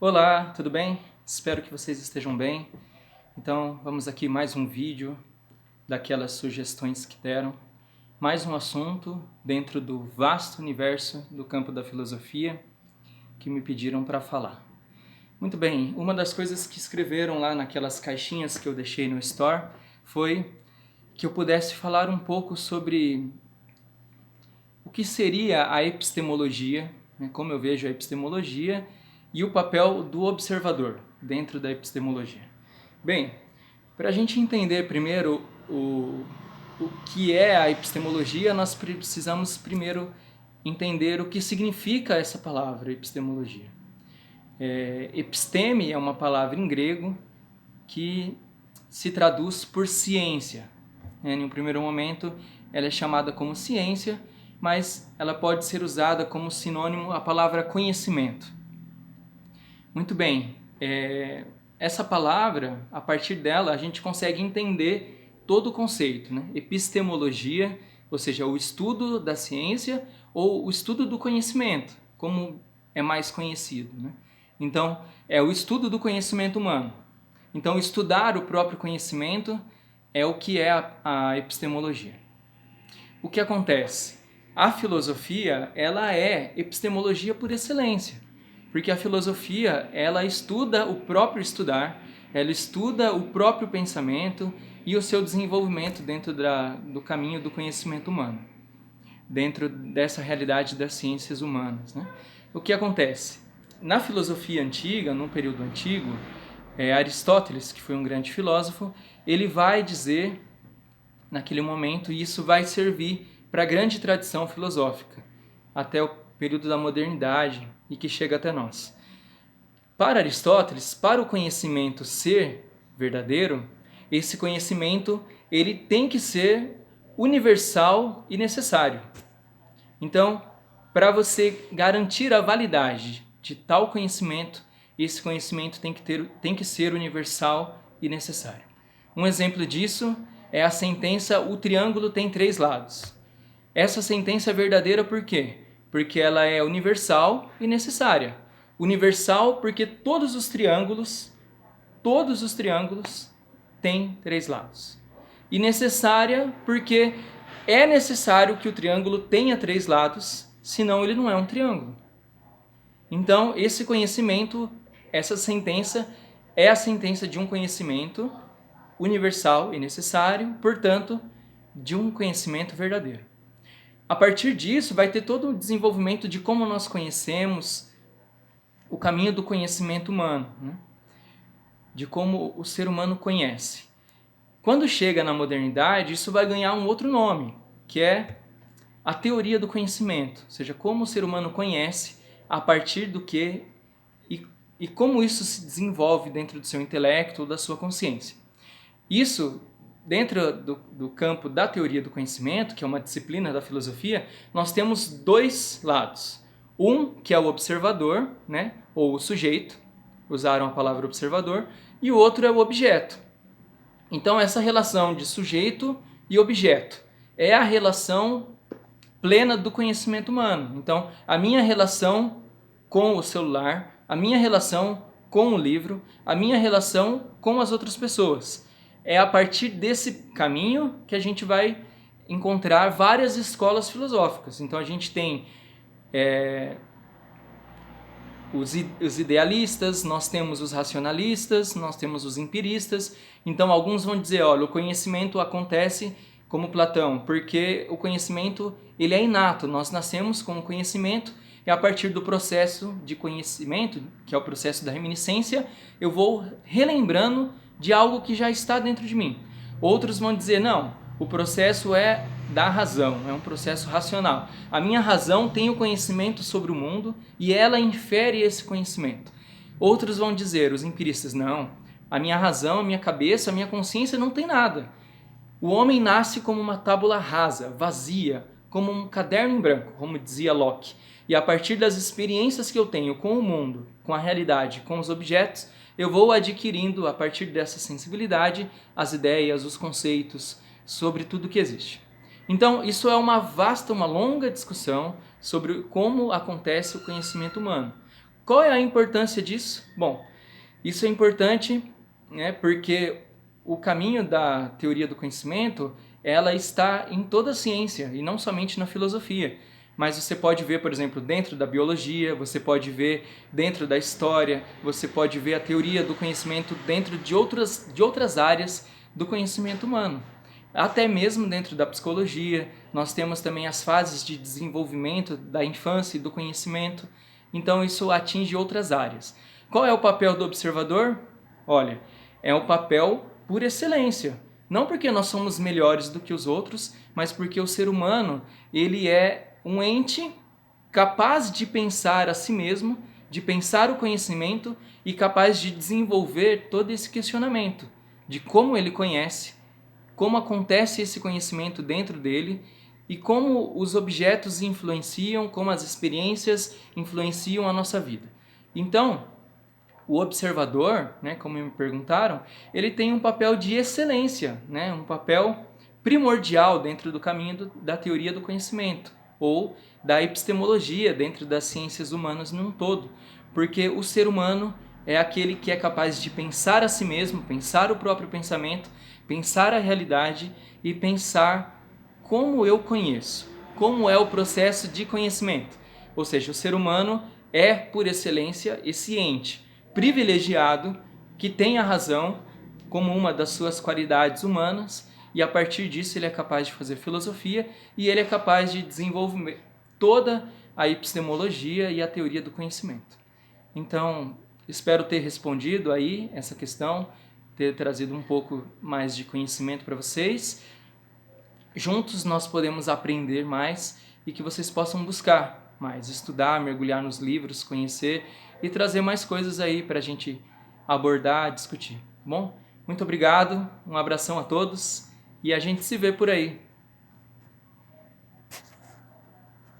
Olá, tudo bem? Espero que vocês estejam bem. Então, vamos aqui mais um vídeo daquelas sugestões que deram. Mais um assunto dentro do vasto universo do campo da filosofia que me pediram para falar. Muito bem, uma das coisas que escreveram lá naquelas caixinhas que eu deixei no Store foi que eu pudesse falar um pouco sobre o que seria a epistemologia, como eu vejo a epistemologia, e o papel do observador dentro da epistemologia. Bem, para a gente entender primeiro o que é a epistemologia, nós precisamos primeiro entender o que significa essa palavra, epistemologia. Episteme é uma palavra em grego que se traduz por ciência. Em um primeiro momento, ela é chamada como ciência, mas ela pode ser usada como sinônimo à palavra conhecimento. Muito bem, essa palavra, a partir dela, a gente consegue entender todo o conceito, né? Epistemologia, ou seja, o estudo da ciência ou o estudo do conhecimento, como é mais conhecido, né? Então, é o estudo do conhecimento humano. Então, estudar o próprio conhecimento é o que é a epistemologia. O que acontece? A filosofia, ela é epistemologia por excelência. Porque a filosofia, ela estuda o próprio estudar, ela estuda o próprio pensamento e o seu desenvolvimento dentro do caminho do conhecimento humano, dentro dessa realidade das ciências humanas, né? O que acontece? Na filosofia antiga, no período antigo, Aristóteles, que foi um grande filósofo, ele vai dizer, naquele momento, e isso vai servir para a grande tradição filosófica, até o período da modernidade e que chega até nós. Para Aristóteles, para o conhecimento ser verdadeiro, esse conhecimento ele tem que ser universal e necessário. Então, para você garantir a validade de tal conhecimento, esse conhecimento tem que ser universal e necessário. Um exemplo disso é a sentença "o triângulo tem 3 lados". Essa sentença é verdadeira por quê? Porque ela é universal e necessária. Universal porque todos os triângulos têm 3 lados. E necessária porque é necessário que o triângulo tenha 3 lados, senão ele não é um triângulo. Então, esse conhecimento, essa sentença, é a sentença de um conhecimento universal e necessário, portanto, de um conhecimento verdadeiro. A partir disso, vai ter todo o desenvolvimento de como nós conhecemos o caminho do conhecimento humano, né? De como o ser humano conhece. Quando chega na modernidade, isso vai ganhar um outro nome, que é a teoria do conhecimento, ou seja, como o ser humano conhece a partir do que e como isso se desenvolve dentro do seu intelecto ou da sua consciência. Isso, dentro do campo da teoria do conhecimento, que é uma disciplina da filosofia, nós temos 2 lados. Um, que é o observador, né, ou o sujeito, usaram a palavra observador, e o outro é o objeto. Então, essa relação de sujeito e objeto é a relação plena do conhecimento humano. Então, a minha relação com o celular, a minha relação com o livro, a minha relação com as outras pessoas. É a partir desse caminho que a gente vai encontrar várias escolas filosóficas. Então, a gente tem os idealistas, nós temos os racionalistas, nós temos os empiristas. Então, alguns vão dizer, olha, o conhecimento acontece como Platão, porque o conhecimento ele é inato, nós nascemos com o conhecimento e a partir do processo de conhecimento, que é o processo da reminiscência, eu vou relembrando de algo que já está dentro de mim. Outros vão dizer, não, o processo é da razão, é um processo racional. A minha razão tem o conhecimento sobre o mundo e ela infere esse conhecimento. Outros vão dizer, os empiristas, não, a minha razão, a minha cabeça, a minha consciência não tem nada. O homem nasce como uma tábula rasa, vazia, como um caderno em branco, como dizia Locke. E a partir das experiências que eu tenho com o mundo, com a realidade, com os objetos, eu vou adquirindo, a partir dessa sensibilidade, as ideias, os conceitos sobre tudo que existe. Então, isso é uma longa discussão sobre como acontece o conhecimento humano. Qual é a importância disso? Bom, isso é importante, né, porque o caminho da teoria do conhecimento, ela está em toda a ciência e não somente na filosofia. Mas você pode ver, por exemplo, dentro da biologia, você pode ver dentro da história, você pode ver a teoria do conhecimento dentro de outras áreas do conhecimento humano. Até mesmo dentro da psicologia, nós temos também as fases de desenvolvimento da infância e do conhecimento. Então isso atinge outras áreas. Qual é o papel do observador? Olha, é um papel por excelência. Não porque nós somos melhores do que os outros, mas porque o ser humano, ele é um ente capaz de pensar a si mesmo, de pensar o conhecimento e capaz de desenvolver todo esse questionamento de como ele conhece, como acontece esse conhecimento dentro dele e como os objetos influenciam, como as experiências influenciam a nossa vida. Então, o observador, né, como me perguntaram, ele tem um papel de excelência, né, um papel primordial dentro do caminho da teoria do conhecimento ou da epistemologia dentro das ciências humanas num todo, porque o ser humano é aquele que é capaz de pensar a si mesmo, pensar o próprio pensamento, pensar a realidade e pensar como eu conheço, como é o processo de conhecimento. Ou seja, o ser humano é, por excelência, esse ente privilegiado que tem a razão como uma das suas qualidades humanas e a partir disso ele é capaz de fazer filosofia e ele é capaz de desenvolver toda a epistemologia e a teoria do conhecimento. Então, espero ter respondido aí essa questão, ter trazido um pouco mais de conhecimento para vocês. Juntos nós podemos aprender mais e que vocês possam buscar mais, estudar, mergulhar nos livros, conhecer e trazer mais coisas aí para a gente abordar, discutir. Bom, muito obrigado, um abração a todos e a gente se vê por aí.